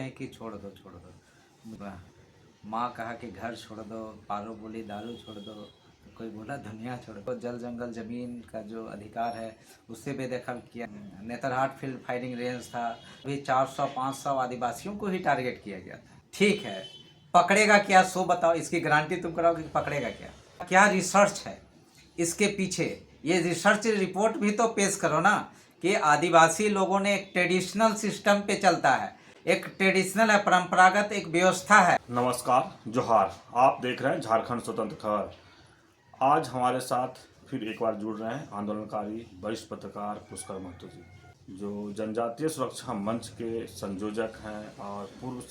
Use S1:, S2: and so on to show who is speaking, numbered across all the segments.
S1: हैं कि छोड़ दो छोड़ दो। माँ कहा कि घर छोड़ दो, पारो बोली दारू छोड़ दो, तो कोई बोला दुनिया छोड़ दो। जल जंगल ज़मीन का जो अधिकार है उससे बेदखल किया। नेतरहाट फील्ड फायरिंग रेंज था, अभी 400-500 आदिवासियों को ही टारगेट किया गया था। ठीक है, पकड़ेगा क्या सो बताओ, इसकी गारंटी तुम कराओगे कि पकड़ेगा क्या? क्या रिसर्च है इसके पीछे? ये रिसर्च रिपोर्ट भी तो पेश करो ना कि आदिवासी लोगों ने एक ट्रेडिशनल सिस्टम पे चलता है, एक ट्रेडिशनल है, परंपरागत एक व्यवस्था है।
S2: नमस्कार, जोहार। आप देख रहे हैं झारखंड स्वतंत्र खबर। आज हमारे साथ फिर एक बार जुड़ रहे हैं आंदोलनकारी वरिष्ठ पत्रकार पुष्कर महतो जी, जो जनजातीय सुरक्षा मंच के संयोजक हैं और पूर्व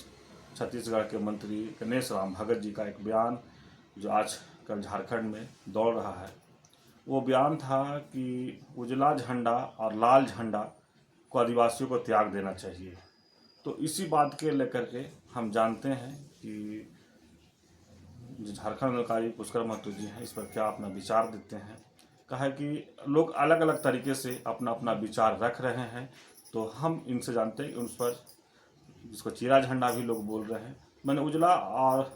S2: छत्तीसगढ़ के मंत्री गणेश राम भगत जी का एक बयान जो आज कल झारखंड में दौड़ रहा है, वो बयान था कि उजला झंडा और लाल झंडा को आदिवासियों को त्याग देना चाहिए। तो इसी बात के लेकर के हम जानते हैं कि जो झारखंड आंदोलनकारी पुष्कर महतो जी हैं इस पर क्या अपना विचार देते हैं। कहा है कि लोग अलग अलग तरीके से अपना अपना विचार रख रहे हैं, तो हम इनसे जानते हैं कि उस पर, जिसको चीरा झंडा भी लोग बोल रहे हैं, मैंने उजला और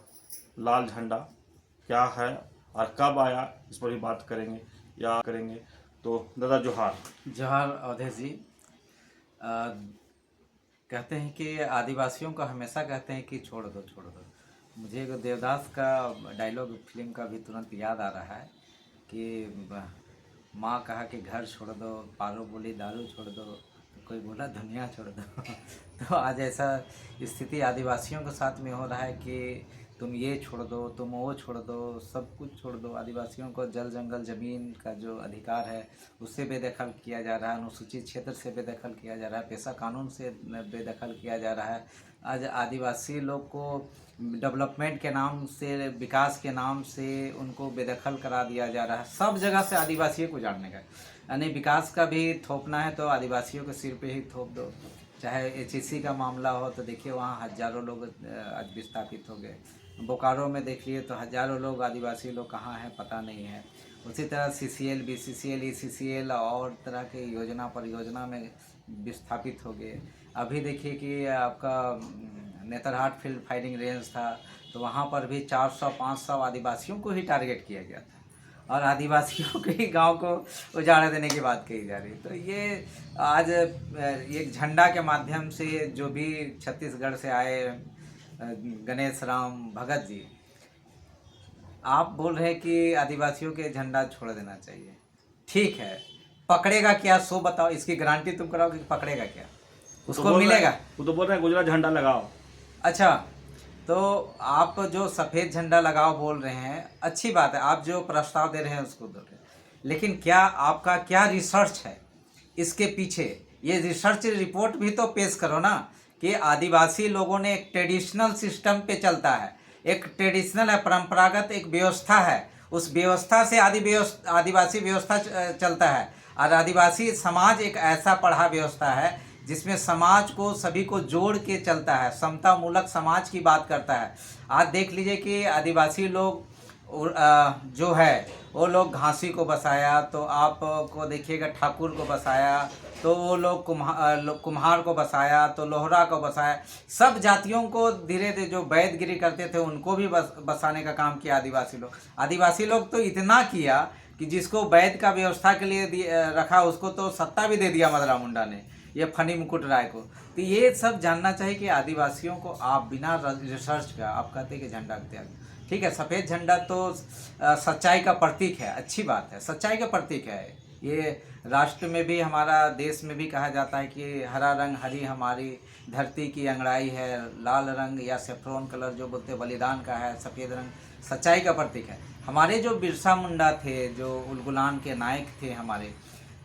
S2: लाल झंडा क्या है और कब आया, इस पर भी बात करेंगे। तो दादा जोहार।
S1: जोहार अवधेश जी। कहते हैं कि आदिवासियों को हमेशा कहते हैं कि छोड़ दो छोड़ दो। मुझे एक देवदास का डायलॉग फिल्म का भी तुरंत याद आ रहा है कि माँ कहा कि घर छोड़ दो, पारो बोली दारू छोड़ दो, तो कोई बोला दुनिया छोड़ दो। तो आज ऐसा स्थिति आदिवासियों के साथ में हो रहा है कि तुम ये छोड़ दो, तुम वो छोड़ दो, सब कुछ छोड़ दो। आदिवासियों को जल जंगल ज़मीन का जो अधिकार है उससे बेदखल किया जा रहा है, अनुसूचित क्षेत्र से बेदखल किया जा रहा है, पेशा कानून से बेदखल किया जा रहा है। आज आदिवासी लोग को डेवलपमेंट के नाम से, विकास के नाम से उनको बेदखल करा दिया जा रहा है। सब जगह से आदिवासियों को जानने का, यानी विकास का भी थोपना है तो आदिवासियों के सिर पे ही थोप दो। चाहे एचईसी का मामला हो तो देखिए वहाँ हजारों लोग आज विस्थापित हो गए। बोकारो में देखिए तो हजारों लोग, आदिवासी लोग कहाँ हैं पता नहीं है। उसी तरह सीसीएल, बीसीसीएल, ईसीसीएल और तरह के योजना परियोजना में विस्थापित हो गए। अभी देखिए कि आपका नेतरहाट फील्ड फायरिंग रेंज था, तो वहाँ पर भी 400-500 आदिवासियों को ही टारगेट किया गया था और आदिवासियों के ही गांव को उजाड़ देने की बात कही जा रही। तो ये आज एक झंडा के माध्यम से जो भी छत्तीसगढ़ से आए गणेश राम भगत जी, आप बोल रहे हैं कि आदिवासियों के झंडा छोड़ देना चाहिए। ठीक है, पकड़ेगा क्या सो बताओ, इसकी गारंटी तुम कराओ कि पकड़ेगा क्या, उसको मिलेगा?
S2: वो तो बोल रहे हैं उजला झंडा लगाओ।
S1: अच्छा, तो आप जो सफ़ेद झंडा लगाओ बोल रहे हैं, अच्छी बात है, आप जो प्रस्ताव दे रहे हैं उसको दे रहे हैं, लेकिन क्या आपका क्या रिसर्च है इसके पीछे? ये रिसर्च रिपोर्ट भी तो पेश करो ना कि आदिवासी लोगों ने एक ट्रेडिशनल सिस्टम पे चलता है, एक ट्रेडिशनल है, परंपरागत एक व्यवस्था है, उस व्यवस्था से आदिवासी व्यवस्था चलता है। और आदिवासी समाज एक ऐसा पढ़ा व्यवस्था है जिसमें समाज को, सभी को जोड़ के चलता है, समता मूलक समाज की बात करता है। आज देख लीजिए कि आदिवासी लोग जो है वो लोग घासी को बसाया, तो आपको देखिएगा ठाकुर को बसाया, तो वो लोग कुम्हार को बसाया, तो लोहरा को बसाया। सब जातियों को धीरे धीरे, जो वैदगिरी करते थे उनको भी बसाने का काम किया आदिवासी लोग तो इतना किया कि जिसको वैद का व्यवस्था के लिए रखा उसको तो सत्ता भी दे दिया मदरा मुंडा ने, ये फनी मुकुट राय को। तो ये सब जानना चाहिए कि आदिवासियों को आप बिना रिसर्च का आप कहते हैं कि झंडा त्याग। ठीक है, सफ़ेद झंडा तो सच्चाई का प्रतीक है, अच्छी बात है, सच्चाई का प्रतीक है। ये राष्ट्र में भी, हमारा देश में भी कहा जाता है कि हरा रंग हरी हमारी धरती की अंगड़ाई है, लाल रंग या सेफ्रॉन कलर जो बोलते बलिदान का है, सफ़ेद रंग सच्चाई का प्रतीक है। हमारे जो बिरसा मुंडा थे, जो उलगुलान के नायक थे हमारे,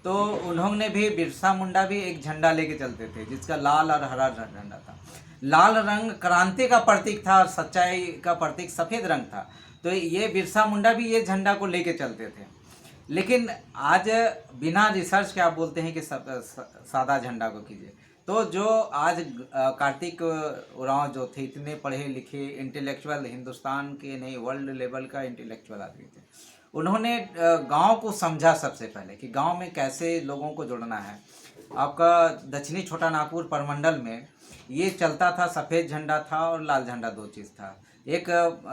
S1: तो उन्होंने भी, बिरसा मुंडा भी एक झंडा लेके चलते थे जिसका लाल और हरा झंडा था। लाल रंग क्रांति का प्रतीक था और सच्चाई का प्रतीक सफ़ेद रंग था। तो ये बिरसा मुंडा भी ये झंडा को लेके चलते थे। लेकिन आज बिना रिसर्च के आप बोलते हैं कि सादा झंडा को कीजिए। तो जो आज कार्तिक उरांव जो थे, इतने पढ़े लिखे इंटेलेक्चुअल, हिंदुस्तान के नहीं वर्ल्ड लेवल का इंटेलेक्चुअल आदमी थे, उन्होंने गांव को समझा सबसे पहले कि गांव में कैसे लोगों को जोड़ना है। आपका दक्षिणी छोटा नागपुर प्रमंडल में ये चलता था, सफ़ेद झंडा था और लाल झंडा, दो चीज़ था। एक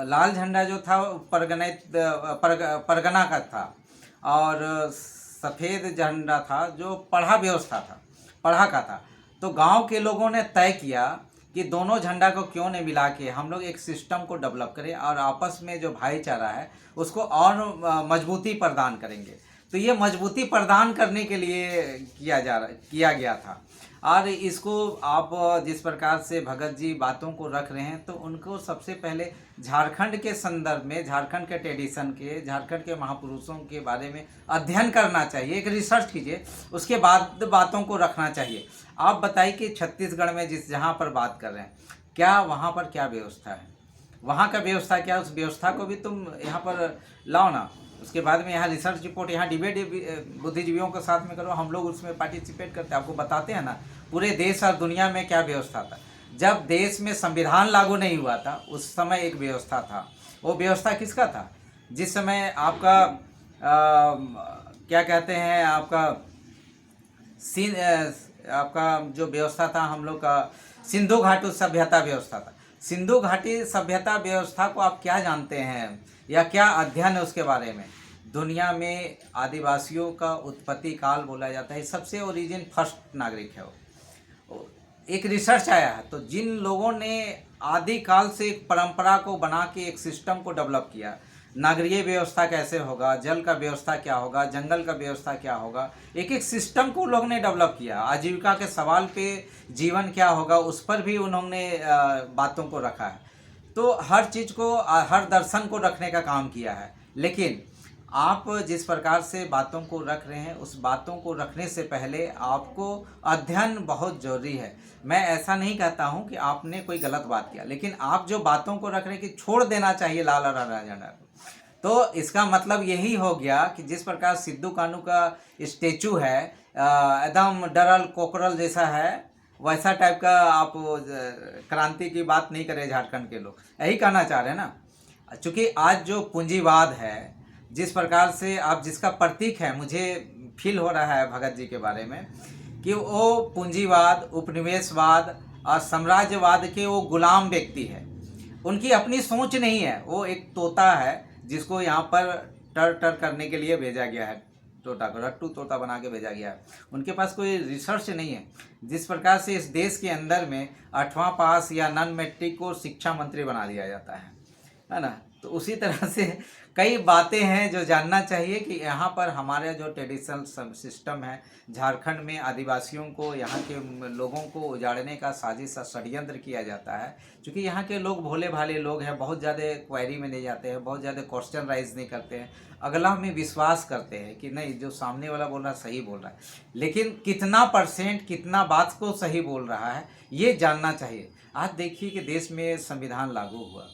S1: लाल झंडा जो था वो परगना का था, और सफ़ेद झंडा था जो पढ़ा व्यवस्था था, पढ़ा का था। तो गांव के लोगों ने तय किया कि दोनों झंडा को क्यों नहीं मिला के हम लोग एक सिस्टम को डेवलप करें और आपस में जो भाईचारा है उसको और मजबूती प्रदान करेंगे। तो ये मजबूती प्रदान करने के लिए किया गया था। और इसको आप जिस प्रकार से भगत जी बातों को रख रहे हैं, तो उनको सबसे पहले झारखंड के संदर्भ में, झारखंड के ट्रेडिशन के, झारखंड के महापुरुषों के बारे में अध्ययन करना चाहिए, एक रिसर्च कीजिए, उसके बाद बातों को रखना चाहिए। आप बताइए कि छत्तीसगढ़ में जहाँ पर बात कर रहे हैं, क्या वहाँ पर क्या व्यवस्था है, वहाँ का व्यवस्था क्या, उस व्यवस्था को भी तुम यहाँ पर लाओ ना। उसके बाद में यहाँ रिसर्च रिपोर्ट, यहाँ डिबेट बुद्धिजीवियों के साथ में करो, हम लोग उसमें पार्टिसिपेट करते हैं, आपको बताते हैं ना पूरे देश और दुनिया में क्या व्यवस्था था। जब देश में संविधान लागू नहीं हुआ था उस समय एक व्यवस्था था। वो व्यवस्था किसका था? जिस समय आपका क्या कहते हैं, आपका जो व्यवस्था था हम लोग का, सिंधु घाटी सभ्यता व्यवस्था था। सिंधु घाटी सभ्यता व्यवस्था को आप क्या जानते हैं या क्या अध्ययन है उसके बारे में? दुनिया में आदिवासियों का उत्पत्ति काल बोला जाता है, सबसे ओरिजिन फर्स्ट नागरिक है वो। एक रिसर्च आया है, तो जिन लोगों ने आदिकाल से एक परंपरा को बना के एक सिस्टम को डेवलप किया, नागरीय व्यवस्था कैसे होगा, जल का व्यवस्था क्या होगा, जंगल का व्यवस्था क्या होगा, एक एक सिस्टम को लोग ने डेवलप किया। आजीविका के सवाल पे जीवन क्या होगा उस पर भी उन्होंने बातों को रखा है। तो हर चीज़ को, हर दर्शन को रखने का काम किया है। लेकिन आप जिस प्रकार से बातों को रख रहे हैं, उस बातों को रखने से पहले आपको अध्ययन बहुत ज़रूरी है। मैं ऐसा नहीं कहता हूं कि आपने कोई गलत बात किया, लेकिन आप जो बातों को रख रहे हैं कि छोड़ देना चाहिए लाल और हरा झंडा को, तो इसका मतलब यही हो गया कि जिस प्रकार सिद्धू कान्हू का स्टेचू है, एकदम डरल कोकरल जैसा है, वैसा टाइप का आप क्रांति की बात नहीं करें झारखंड के लोग, यही कहना चाह रहे हैं ना। चूँकि आज जो पूंजीवाद है, जिस प्रकार से आप जिसका प्रतीक है, मुझे फील हो रहा है भगत जी के बारे में कि वो पूंजीवाद, उपनिवेशवाद और साम्राज्यवाद के वो गुलाम व्यक्ति है। उनकी अपनी सोच नहीं है, वो एक तोता है जिसको यहाँ पर टर टर करने के लिए भेजा गया है, तोता को रट्टू तोता बना के भेजा गया है। उनके पास कोई रिसर्च नहीं है। जिस प्रकार से इस देश के अंदर में 8वां पास या नॉन मैट्रिक को शिक्षा मंत्री बना दिया जाता है ना। तो उसी तरह से कई बातें हैं जो जानना चाहिए कि यहाँ पर हमारे जो ट्रेडिशनल सिस्टम है, झारखंड में आदिवासियों को, यहाँ के लोगों को उजाड़ने का साजिश और षड्यंत्र किया जाता है। क्योंकि यहाँ के लोग भोले भाले लोग हैं, बहुत ज़्यादा क्वेरी में नहीं जाते हैं, बहुत ज़्यादा क्वेश्चन राइज नहीं करते हैं, अगला में विश्वास करते हैं कि नहीं जो सामने वाला बोल रहा है सही बोल रहा है। लेकिन कितना परसेंट, कितना बात को सही बोल रहा है ये जानना चाहिए। आज देखिए कि देश में संविधान लागू हुआ,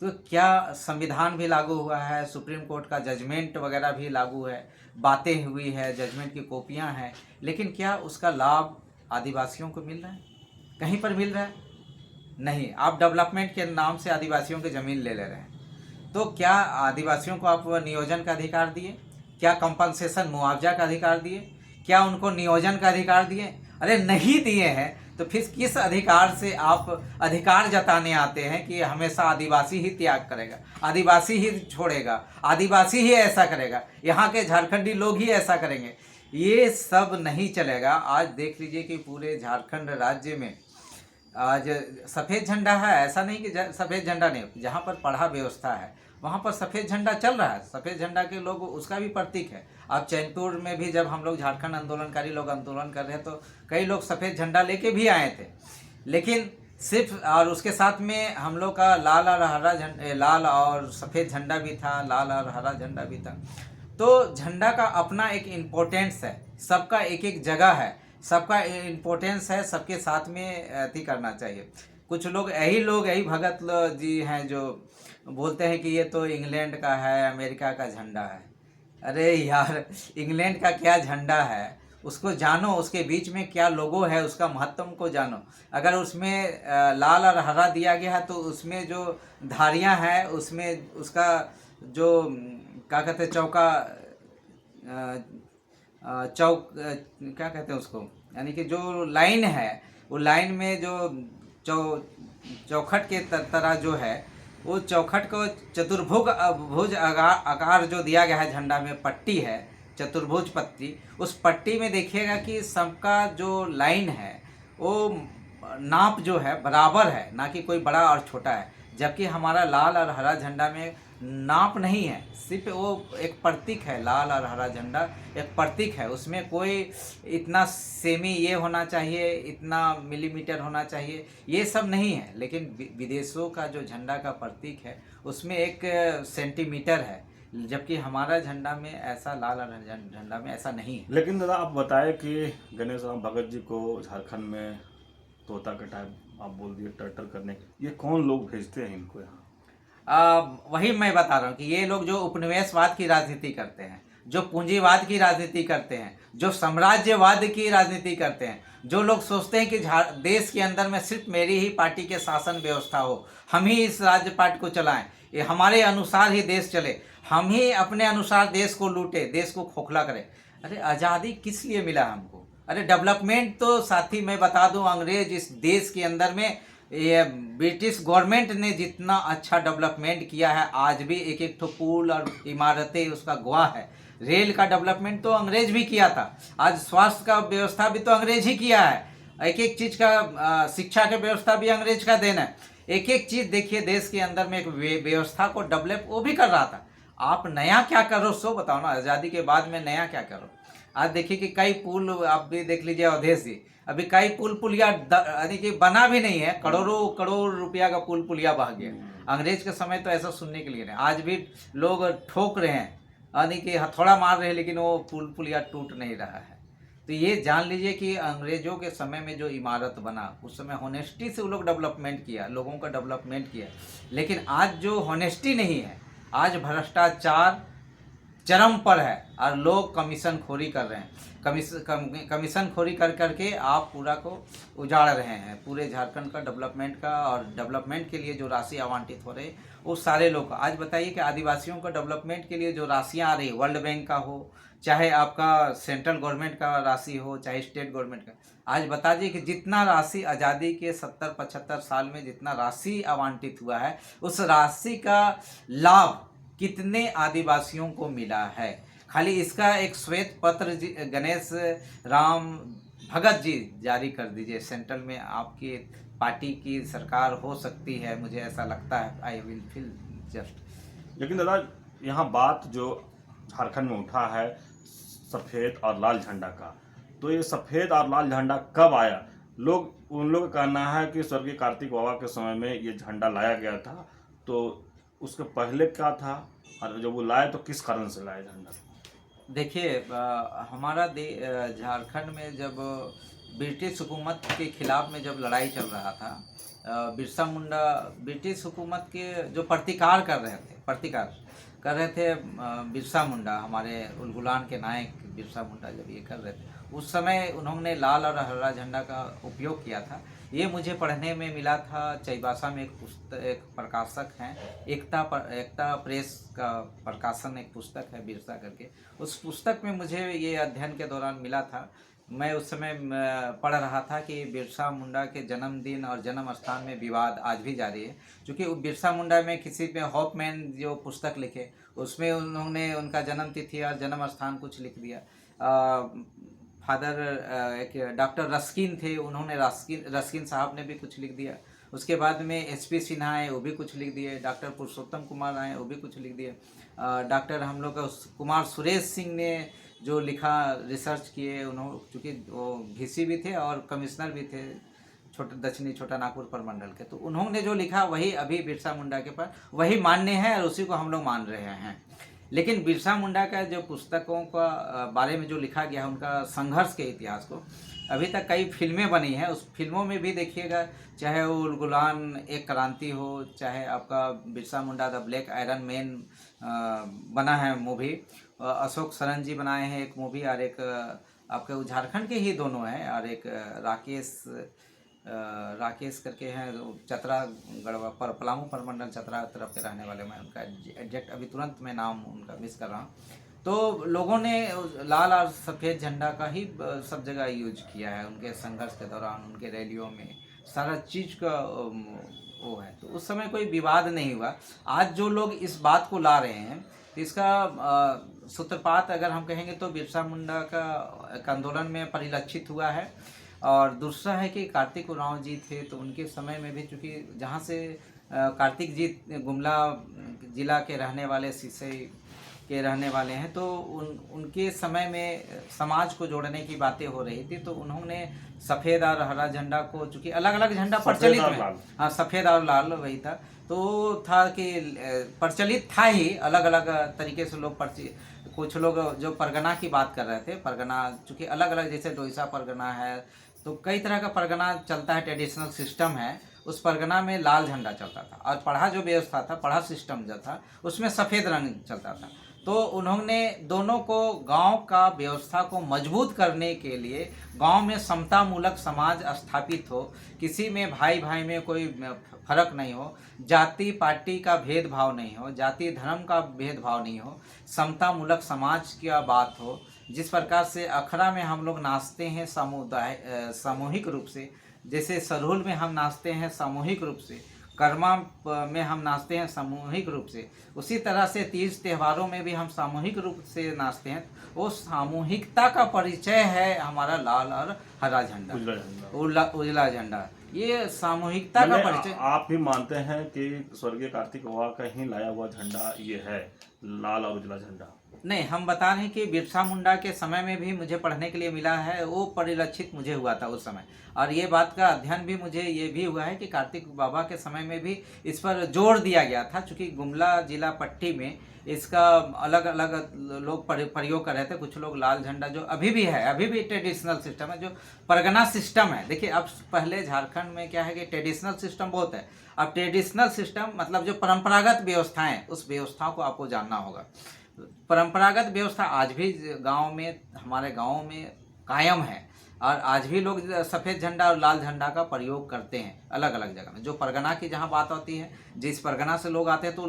S1: तो क्या संविधान भी लागू हुआ है, सुप्रीम कोर्ट का जजमेंट वगैरह भी लागू है, बातें हुई है, जजमेंट की कॉपियां हैं, लेकिन क्या उसका लाभ आदिवासियों को मिल रहा है? कहीं पर मिल रहा है? नहीं। आप डेवलपमेंट के नाम से आदिवासियों की ज़मीन ले रहे हैं। तो क्या आदिवासियों को आप नियोजन का अधिकार दिए? क्या कंपनसेशन, मुआवजा का अधिकार दिए? क्या उनको नियोजन का अधिकार दिए? अरे नहीं दिए हैं, तो फिर किस अधिकार से आप अधिकार जताने आते हैं कि हमेशा आदिवासी ही त्याग करेगा, आदिवासी ही छोड़ेगा, आदिवासी ही ऐसा करेगा, यहाँ के झारखंडी लोग ही ऐसा करेंगे? ये सब नहीं चलेगा। आज देख लीजिए कि पूरे झारखंड राज्य में आज सफ़ेद झंडा है, ऐसा नहीं कि सफ़ेद झंडा नहीं, जहाँ पर पढ़ा व्यवस्था है वहाँ पर सफ़ेद झंडा चल रहा है। सफ़ेद झंडा के लोग उसका भी प्रतीक है। अब चैनपुर में भी जब हम लोग झारखंड आंदोलनकारी लोग आंदोलन कर रहे हैं, तो कई लोग सफ़ेद झंडा लेके भी आए थे, लेकिन सिर्फ, और उसके साथ में हम लोग का लाल और सफ़ेद झंडा भी था, लाल और हरा झंडा भी था। तो झंडा का अपना एक इम्पोर्टेंस है, सबका एक एक जगह है, सबका इम्पोर्टेंस है, सबके साथ में अति करना चाहिए। कुछ लोग यही भगत जी हैं जो बोलते हैं कि ये तो इंग्लैंड का है, अमेरिका का झंडा है। अरे यार, इंग्लैंड का क्या झंडा है उसको जानो, उसके बीच में क्या लोगो है, उसका महत्व को जानो। अगर उसमें लाल और हरा दिया गया है तो उसमें जो धारियां हैं, उसमें उसका जो क्या कहते हैं, क्या कहते हैं उसको, यानी कि जो लाइन है वो लाइन में जो चौ चौखट के तरह जो है, वो चौखट को चतुर्भुज भुज आकार जो दिया गया है झंडा में, पट्टी है चतुर्भुज पट्टी, उस पट्टी में देखिएगा कि सबका जो लाइन है वो नाप जो है बराबर है, ना कि कोई बड़ा और छोटा है। जबकि हमारा लाल और हरा झंडा में नाप नहीं है, सिर्फ वो एक प्रतीक है। लाल और हरा झंडा एक प्रतीक है, उसमें कोई इतना सेमी ये होना चाहिए, इतना मिलीमीटर होना चाहिए, ये सब नहीं है। लेकिन विदेशों का जो झंडा का प्रतीक है उसमें एक सेंटीमीटर है, जबकि हमारा झंडा में ऐसा, लाल और झंडा में ऐसा नहीं है।
S2: लेकिन दादा आप बताए कि गणेश राम भगत जी को झारखंड में तोता का टाइप आप बोल दिए टर्टल करने, ये कौन लोग भेजते हैं इनको यहाँ?
S1: वही मैं बता रहा हूँ कि ये लोग जो उपनिवेशवाद की राजनीति करते हैं, जो पूंजीवाद की राजनीति करते हैं, जो साम्राज्यवाद की राजनीति करते हैं, जो लोग सोचते हैं कि देश के अंदर में सिर्फ मेरी ही पार्टी के शासन व्यवस्था हो, हम ही इस राज्य पार्टी को चलाएं, ये हमारे अनुसार ही देश चले, हम ही अपने अनुसार देश को लूटे, देश को खोखला करें। अरे आज़ादी किस लिए मिला हमको? अरे डेवलपमेंट तो साथी मैं बता दूं, अंग्रेज इस देश के अंदर में, ये ब्रिटिश गवर्नमेंट ने जितना अच्छा डेवलपमेंट किया है, आज भी एक एक ठो पुल और इमारतें उसका गवाह है। रेल का डेवलपमेंट तो अंग्रेज भी किया था, आज स्वास्थ्य का व्यवस्था भी तो अंग्रेज ही किया है, एक एक चीज़ का शिक्षा की व्यवस्था भी अंग्रेज का देन है। एक एक चीज़ देखिए देश के अंदर में एक व्यवस्था को डेवलप वो भी कर रहा था। आप नया क्या करो सो बताओ ना, आज़ादी के बाद में नया क्या करो? आज देखिए कि कई पुल, आप भी देख लीजिए अवधेश जी, अभी कई पुल पुलिया यानी कि बना भी नहीं है, करोड़ों करोड़ रुपया का पुल पुलिया बह गया। अंग्रेज के समय तो ऐसा सुनने के लिए नहीं, आज भी लोग ठोक रहे हैं, यानी कि हथौड़ा मार रहे हैं, लेकिन वो पुल पुलिया टूट नहीं रहा है। तो ये जान लीजिए कि अंग्रेजों के समय में जो इमारत बना, उस समय होनेस्टी से वो लोग डेवलपमेंट किया, लोगों का डेवलपमेंट किया। लेकिन आज जो होनेस्टी नहीं है, आज भ्रष्टाचार चरम पर है और लोग कमीशन खोरी कर रहे हैं। कमीशन खोरी कर करके आप पूरा को उजाड़ रहे हैं, पूरे झारखंड का डेवलपमेंट का, और डेवलपमेंट के लिए जो राशि आवंटित हो रही वो सारे लोग। आज बताइए कि आदिवासियों का डेवलपमेंट के लिए जो राशियाँ आ रही, वर्ल्ड बैंक का हो, चाहे आपका सेंट्रल गवर्नमेंट का राशि हो, चाहे स्टेट गवर्नमेंट का, आज बता दीजिए कि जितना राशि आज़ादी के 70-75 साल में जितना राशि आवंटित हुआ है, उस राशि का लाभ कितने आदिवासियों को मिला है? खाली इसका एक श्वेत पत्र गणेश राम भगत जी जारी कर दीजिए। सेंट्रल में आपकी पार्टी की सरकार हो सकती है, मुझे ऐसा लगता है, आई विल फील जस्ट।
S2: लेकिन दादा यहाँ बात जो झारखंड में उठा है सफ़ेद और लाल झंडा का, तो ये सफ़ेद और लाल झंडा कब आया? उन लोग का कहना है कि स्वर्गीय कार्तिक बाबा के समय में ये झंडा लाया गया था, तो उसके पहले क्या था, और जब वो लाए तो किस कारण से लाया झंडा?
S1: देखिए, हमारा झारखंड में जब ब्रिटिश हुकूमत के खिलाफ में जब लड़ाई चल रहा था, बिरसा मुंडा ब्रिटिश हुकूमत के जो प्रतिकार कर रहे थे, बिरसा मुंडा, हमारे उलगुलान के नायक बिरसा मुंडा जब ये कर रहे थे, उस समय उन्होंने लाल और हरा झंडा का उपयोग किया था। ये मुझे पढ़ने में मिला था, चाईबासा में एक प्रकाशक हैं, एकता प्रेस का प्रकाशन एक पुस्तक है बिरसा करके, उस पुस्तक में मुझे ये अध्ययन के दौरान मिला था। मैं उस समय पढ़ रहा था कि बिरसा मुंडा के जन्मदिन और जन्म स्थान में विवाद आज भी जारी है, क्योंकि बिरसा मुंडा में किसी में हॉपमैन जो पुस्तक लिखे, उसमें उन्होंने उनका जन्म तिथि और जन्म स्थान कुछ लिख दिया। फादर एक डॉक्टर रस्किन थे, उन्होंने रस्किन साहब ने भी कुछ लिख दिया। उसके बाद में एसपी सिन्हा आए, वो भी कुछ लिख दिए। डॉक्टर पुरुषोत्तम कुमार आए, वो भी कुछ लिख दिए। डॉक्टर हम लोग का कुमार सुरेश सिंह ने जो लिखा, रिसर्च किए, उन्होंने चूँकि वो VC भी थे और कमिश्नर भी थे दक्षिणी छोटा नागपुर प्रमंडल के, तो उन्होंने जो लिखा वही अभी बिरसा मुंडा के पास वही मान्य है और उसी को हम लोग मान रहे हैं। लेकिन बिरसा मुंडा का जो पुस्तकों का बारे में जो लिखा गया है, उनका संघर्ष के इतिहास को, अभी तक कई फिल्में बनी हैं। उस फिल्मों में भी देखिएगा, चाहे वो उलगुलान एक क्रांति हो, चाहे आपका Birsa Munda the black iron man बना है मूवी, अशोक सरन जी बनाए हैं एक मूवी, और एक आपके झारखंड के ही दोनों हैं, और एक राकेश करके हैं, चतरा गढ़वा पर पलामू प्रमंडल चतरा तरफ के रहने वाले, मैं उनका एग्जैक्ट अभी तुरंत मैं नाम उनका मिस कर रहा हूँ। तो लोगों ने लाल और सफ़ेद झंडा का ही सब जगह यूज किया है उनके संघर्ष के दौरान, उनके रैलियों में सारा चीज़ का वो है। तो उस समय कोई विवाद नहीं हुआ। आज जो लोग इस बात को ला रहे हैं तो इसका सूत्रपात अगर हम कहेंगे तो बिरसा मुंडा का एक आंदोलन में परिलक्षित हुआ है। और दूसरा है कि कार्तिक उरांव जी थे, तो उनके समय में भी चूँकि जहाँ से कार्तिक जी गुमला जिला के रहने वाले, सिसई के रहने वाले हैं, तो उनके समय में समाज को जोड़ने की बातें हो रही थी, तो उन्होंने सफ़ेद और हरा झंडा को, चूँकि अलग अलग झंडा प्रचलित में, हाँ सफ़ेद और लाल वही था, तो था कि प्रचलित था ही, अलग अलग तरीके से लोग कुछ लोग जो परगना की बात कर रहे थे, परगना चूँकि अलग अलग, जैसे डोईसा परगना है, तो कई तरह का परगना चलता है, ट्रेडिशनल सिस्टम है, उस परगना में लाल झंडा चलता था। और पढ़ा जो व्यवस्था था, पढ़ा सिस्टम जो था, उसमें सफ़ेद रंग चलता था। तो उन्होंने दोनों को, गांव का व्यवस्था को मजबूत करने के लिए, गांव में समतामूलक समाज स्थापित हो, किसी में भाई भाई में कोई फर्क नहीं हो, जाति पार्टी का भेदभाव नहीं हो, जाति धर्म का भेदभाव नहीं हो, समतामूलक समाज की बात हो। जिस प्रकार से अखड़ा में हम लोग नाचते हैं सामूहिक रूप से, जैसे सरहुल में हम नाचते हैं सामूहिक रूप से, कर्मा में हम नाचते हैं सामूहिक रूप से, उसी तरह से तीज त्योहारों में भी हम सामूहिक रूप से नाचते हैं। वो सामूहिकता का परिचय है हमारा लाल और हरा झंडा, उजला झंडा, ये सामूहिकता का परिचय।
S2: आप भी मानते हैं कि स्वर्गीय कार्तिक बाबा का ही लाया हुआ झंडा ये है, लाल और उजला झंडा?
S1: नहीं, हम बता रहे हैं कि बिरसा मुंडा के समय में भी मुझे पढ़ने के लिए मिला है, वो परिलक्षित मुझे हुआ था उस समय। और ये बात का अध्ययन भी मुझे ये भी हुआ है कि कार्तिक बाबा के समय में भी इस पर जोर दिया गया था, चूँकि गुमला जिला पट्टी में इसका अलग अलग लोग प्रयोग कर रहे थे। कुछ लोग लाल झंडा, जो अभी भी है, अभी भी ट्रेडिशनल सिस्टम है, जो परगना सिस्टम है। देखिए, अब पहले झारखंड में क्या है कि ट्रेडिशनल सिस्टम बहुत है, अब ट्रेडिशनल सिस्टम मतलब जो परंपरागत व्यवस्थाएँ, उस व्यवस्था को आपको जानना होगा। परंपरागत व्यवस्था आज भी गांव में, हमारे गांव में कायम है, और आज भी लोग सफ़ेद झंडा और लाल झंडा का प्रयोग करते हैं अलग अलग जगह में। जो परगना की जहां बात होती है, जिस परगना से लोग आते हैं तो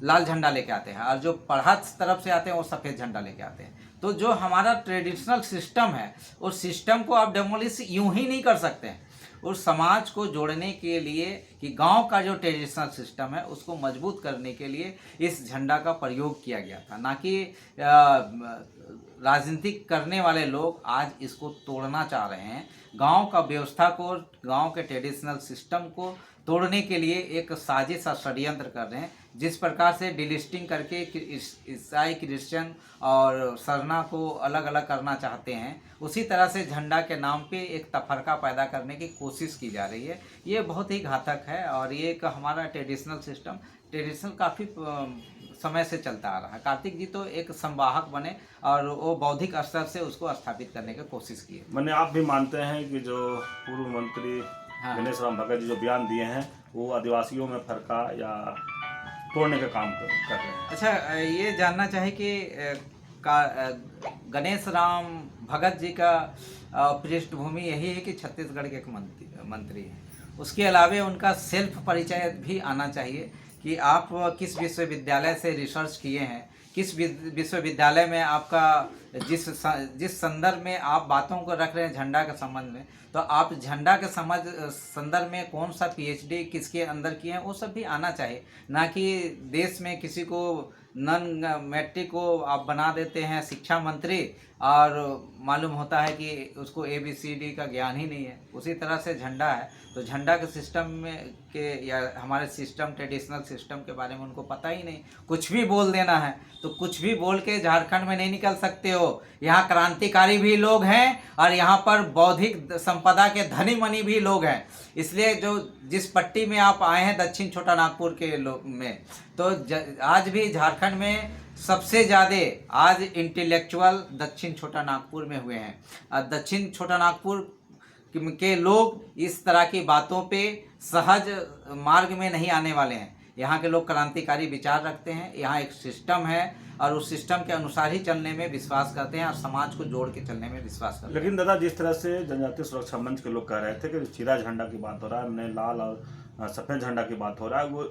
S1: लाल झंडा लेके आते हैं, और जो पढ़ा तरफ से आते हैं वो सफ़ेद झंडा लेके आते हैं। तो जो हमारा ट्रेडिशनल सिस्टम है, उस सिस्टम को आप डेमोलिश यूं ही नहीं कर सकते हैं। उस समाज को जोड़ने के लिए, कि गांव का जो ट्रेडिशनल सिस्टम है उसको मजबूत करने के लिए इस झंडा का प्रयोग किया गया था, ना कि राजनीतिक करने वाले लोग आज इसको तोड़ना चाह रहे हैं। गांव का व्यवस्था को, गांव के ट्रेडिशनल सिस्टम को तोड़ने के लिए एक साजिश और षड्यंत्र कर रहे हैं। जिस प्रकार से डिलिस्टिंग करके ईसाई, क्रिश्चियन और सरना को अलग अलग करना चाहते हैं, उसी तरह से झंडा के नाम पे एक तफरका पैदा करने की कोशिश की जा रही है। ये बहुत ही घातक है, और ये एक हमारा ट्रेडिशनल सिस्टम, ट्रेडिशनल काफ़ी समय से चलता आ रहा है। कार्तिक जी तो एक संवाहक बने और वो बौद्धिक स्तर से उसको स्थापित करने की कोशिश की।
S2: मैंने आप भी मानते हैं कि जो पूर्व मंत्री गणेश राम भगत जी जो बयान दिए हैं, वो आदिवासियों में फरका या तोड़ने का काम कर रहे हैं?
S1: अच्छा, ये जानना चाहिए कि गणेश राम भगत जी का पृष्ठभूमि यही है कि छत्तीसगढ़ के एक मंत्री हैं। उसके अलावे उनका सेल्फ परिचय भी आना चाहिए कि आप किस विश्वविद्यालय से रिसर्च किए हैं, किस विश्वविद्यालय में आपका जिस संदर्भ में आप बातों को रख रहे हैं झंडा के संबंध में, तो आप झंडा के संदर्भ में कौन सा पीएचडी किसके अंदर किए हैं, वो सब भी आना चाहिए। ना कि देश में किसी को नन मैट्रिक को आप बना देते हैं शिक्षा मंत्री, और मालूम होता है कि उसको ABCD का ज्ञान ही नहीं है। उसी तरह से झंडा है, तो झंडा के सिस्टम में के, या हमारे सिस्टम, ट्रेडिशनल सिस्टम के बारे में उनको पता ही नहीं। कुछ भी बोल देना है तो कुछ भी बोल के झारखंड में नहीं निकल सकते हो। यहाँ क्रांतिकारी भी लोग हैं, और यहाँ पर बौद्धिक संपदा के धनी मनी भी लोग हैं। इसलिए जो जिस पट्टी में आप आए हैं, दक्षिण छोटा नागपुर के लोग में, तो आज भी झारखंड में सबसे ज़्यादा आज इंटेलेक्चुअल दक्षिण छोटा नागपुर में हुए हैं। दक्षिण छोटा नागपुर के लोग इस तरह की बातों पे सहज मार्ग में नहीं आने वाले हैं। यहाँ के लोग क्रांतिकारी विचार रखते हैं, यहाँ एक सिस्टम है, और उस सिस्टम के अनुसार ही चलने में विश्वास करते हैं, और समाज को जोड़ के चलने में विश्वास करते हैं।
S2: लेकिन दादा, जिस तरह से जनजातीय सुरक्षा मंच के लोग कह रहे थे कि चीरा झंडा की बात हो रहा है, हमने लाल और सफ़ेद झंडा की बात हो रहा है, वो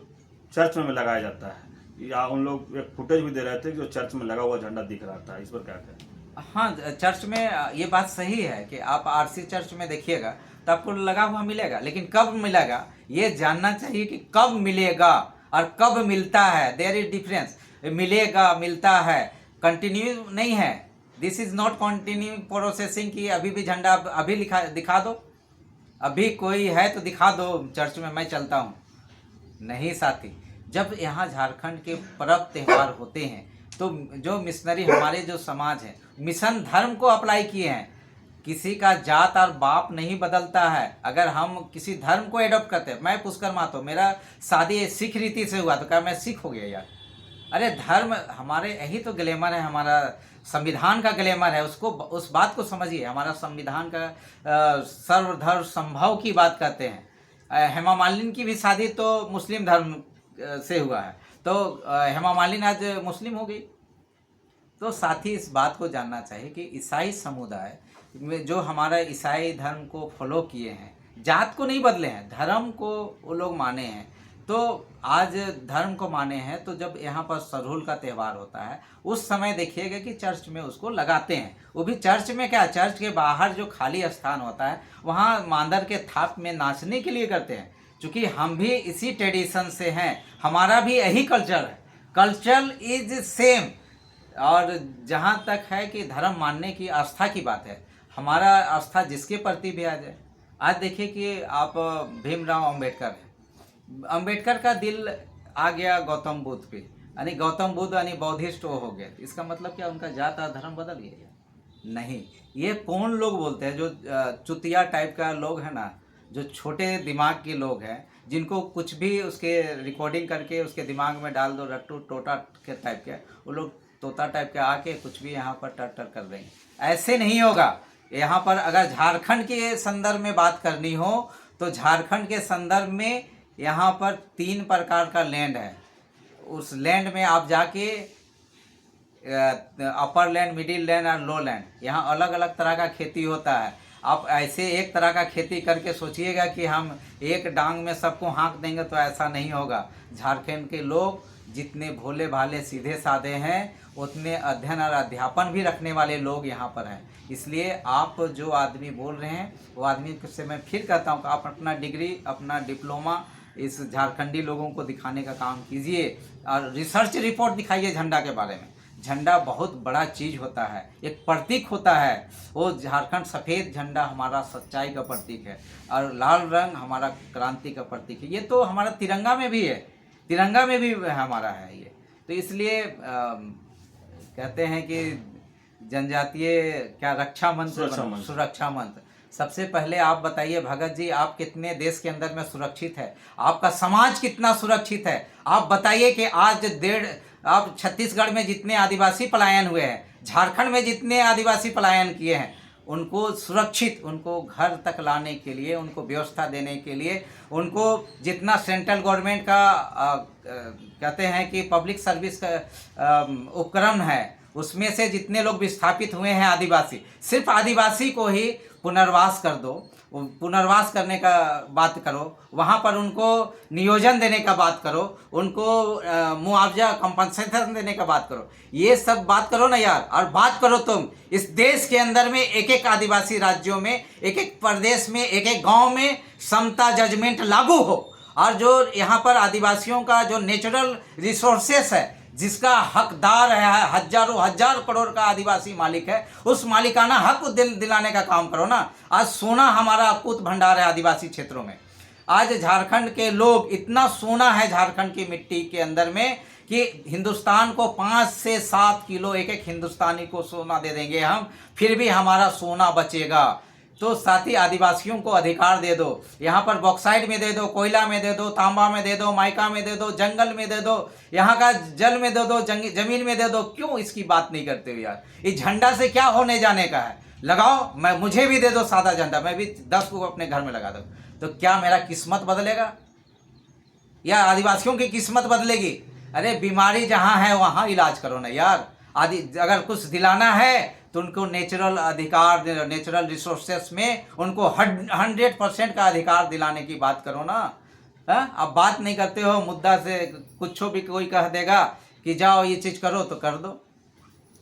S2: चर्च में लगाया जाता है, या उन लोग एक फुटेज भी दे रहे थे कि जो चर्च में लगा हुआ झंडा दिख रहा था, इस पर क्या कहें?
S1: हाँ, चर्च में ये बात सही है कि आप आरसी चर्च में देखिएगा तो आपको लगा हुआ मिलेगा, लेकिन कब मिलेगा ये जानना चाहिए कि कब मिलेगा और कब मिलता है। There is difference. मिलेगा, मिलता है, कंटिन्यू नहीं है। This is not continue processing कि अभी भी झंडा अभी दिखा दो, अभी कोई है तो दिखा दो चर्च में, मैं चलता हूँ। नहीं साथी, जब यहाँ झारखंड के पर्व त्यौहार होते हैं तो जो मिशनरी हमारे जो समाज है मिशन धर्म को अप्लाई किए हैं। किसी का जात और बाप नहीं बदलता है। अगर हम किसी धर्म को एडॉप्ट करते हैं, मैं पुष्कर महतो, मेरा शादी सिख रीति से हुआ तो क्या मैं सिख हो गया यार? अरे धर्म हमारे यही तो ग्लैमर है, हमारा संविधान का ग्लैमर है। उसको उस बात को समझिए। हमारा संविधान का सर्वधर्म संभव की बात करते हैं। हेमा मालिनी की भी शादी तो मुस्लिम धर्म से हुआ है, तो हेमा मालिनी आज मुस्लिम हो गई। तो साथ ही इस बात को जानना चाहिए कि ईसाई समुदाय में जो हमारा ईसाई धर्म को फॉलो किए हैं, जात को नहीं बदले हैं, धर्म को वो लोग माने हैं। तो आज धर्म को माने हैं, तो जब यहाँ पर सरहुल का त्यौहार होता है उस समय देखिएगा कि चर्च में उसको लगाते हैं। वो भी चर्च में क्या, चर्च के बाहर जो खाली स्थान होता है वहाँ मांदर के थाप में नाचने के लिए करते हैं। क्योंकि हम भी इसी ट्रेडिशन से हैं, हमारा भी यही कल्चर है। Culture is same. और जहाँ तक है कि धर्म मानने की आस्था की बात है, हमारा आस्था जिसके प्रति भी आ जाए। आज देखिए कि आप भीमराव अंबेडकर हैं, अंबेडकर का दिल आ गया गौतम बुद्ध पे, यानी गौतम बुद्ध यानी बौद्धिस्ट वो हो गए। इसका मतलब क्या उनका जात और धर्म बदल गया? नहीं। ये कौन लोग बोलते हैं जो चुतिया टाइप का लोग है ना, जो छोटे दिमाग के लोग हैं, जिनको कुछ भी उसके रिकॉर्डिंग करके उसके दिमाग में डाल दो, रट्टू टोटा के टाइप के, वो लोग तोता टाइप के आके कुछ भी यहाँ पर टर टर कर रहे हैं। ऐसे नहीं होगा। यहाँ पर अगर झारखंड के संदर्भ में बात करनी हो तो झारखंड के संदर्भ में यहाँ पर 3 प्रकार का लैंड है। उस लैंड में आप जाके अपर लैंड, मिडिल लैंड और लो लैंड, यहाँ अलग अलग तरह का खेती होता है। आप ऐसे एक तरह का खेती करके सोचिएगा कि हम एक डांग में सबको हाँक देंगे, तो ऐसा नहीं होगा। झारखंड के लोग जितने भोले भाले सीधे साधे हैं उतने अध्ययन और अध्यापन भी रखने वाले लोग यहाँ पर हैं। इसलिए आप जो आदमी बोल रहे हैं वो आदमी से मैं फिर कहता हूँ कि आप अपना डिग्री, अपना डिप्लोमा इस झारखंडी लोगों को दिखाने का काम कीजिए और रिसर्च रिपोर्ट दिखाइए झंडा के बारे में। झंडा बहुत बड़ा चीज़ होता है, एक प्रतीक होता है। वो झारखंड सफ़ेद झंडा हमारा सच्चाई का प्रतीक है और लाल रंग हमारा क्रांति का प्रतीक है। ये तो हमारा तिरंगा में भी है, तिरंगा में भी हमारा है ये। तो इसलिए कहते हैं कि जनजातीय क्या रक्षा मंत्र, सुरक्षा मंत्र। सबसे पहले आप बताइए भगत जी, आप कितने देश के अंदर में सुरक्षित है? आपका समाज कितना सुरक्षित है? आप बताइए कि आज आप छत्तीसगढ़ में जितने आदिवासी पलायन हुए हैं, झारखंड में जितने आदिवासी पलायन किए हैं, उनको सुरक्षित, उनको घर तक लाने के लिए, उनको व्यवस्था देने के लिए, उनको जितना सेंट्रल गवर्नमेंट का कहते हैं कि पब्लिक सर्विस का उपकरण है, उसमें से जितने लोग विस्थापित हुए हैं आदिवासी, सिर्फ आदिवासी को ही पुनर्वास कर दो, पुनर्वास करने का बात करो, वहाँ पर उनको नियोजन देने का बात करो, उनको मुआवजा कंपनसेशन देने का बात करो। ये सब बात करो ना यार। और बात करो तुम इस देश के अंदर में एक एक आदिवासी राज्यों में, एक एक प्रदेश में, एक एक गांव में समता जजमेंट लागू हो। और जो यहाँ पर आदिवासियों का जो नेचुरल रिसोर्सेस है, जिसका हकदार है, हजारों हजार करोड़ का आदिवासी मालिक है, उस मालिकाना हक दिलाने का काम करो ना। आज सोना हमारा अकूत भंडार है आदिवासी क्षेत्रों में। आज झारखंड के लोग, इतना सोना है झारखंड की मिट्टी के अंदर में कि हिंदुस्तान को 5 से 7 किलो एक एक हिंदुस्तानी को सोना दे देंगे हम, फिर भी हमारा सोना बचेगा। तो साथ ही आदिवासियों को अधिकार दे दो। यहाँ पर बॉक्साइट में दे दो, कोयला में दे दो, तांबा में दे दो, माइका में दे दो, जंगल में दे दो, यहाँ का जल में दे दो, जमीन में दे दो। क्यों इसकी बात नहीं करते हो यार? इस झंडा से क्या होने जाने का है? लगाओ, मैं मुझे भी दे दो सादा झंडा, मैं भी 10 को अपने घर में लगा दूँ। तो क्या मेरा किस्मत बदलेगा या आदिवासियों की किस्मत बदलेगी? अरे बीमारी जहाँ है वहाँ इलाज करो ना यार। अगर कुछ दिलाना है तो उनको नेचुरल अधिकार, नेचुरल रिसोर्सेस में उनको 100% का अधिकार दिलाने की बात करो ना। हाँ, आप बात नहीं करते हो मुद्दा से, कुछ भी कोई कह देगा कि जाओ ये चीज करो तो कर दो,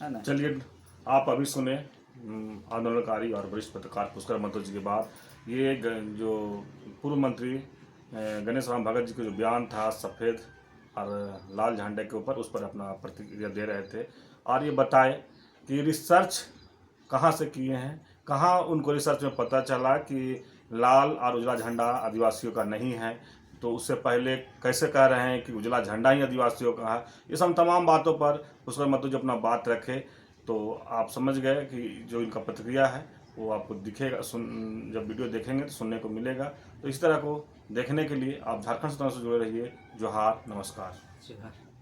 S1: है ना।
S2: चलिए आप अभी सुने आंदोलनकारी और वरिष्ठ पत्रकार पुष्कर महतो जी के बाद ये जो पूर्व मंत्री गणेश राम भगत जी का जो बयान था सफ़ेद और लाल झंडे के ऊपर, उस पर अपना प्रतिक्रिया दे रहे थे और ये बताए कि रिसर्च कहाँ से किए हैं, कहाँ उनको रिसर्च में पता चला कि लाल और उजला झंडा आदिवासियों का नहीं है, तो उससे पहले कैसे कह रहे हैं कि उजला झंडा ही आदिवासियों का है। ये सब तमाम बातों पर पुष्कर महतो जो अपना बात रखे, तो आप समझ गए कि जो इनका प्रतिक्रिया है वो आपको दिखेगा, जब वीडियो देखेंगे तो सुनने को मिलेगा। तो इस तरह को देखने के लिए आप झारखंड स्वतंत्र से जुड़े रहिए। जोहार, नमस्कार।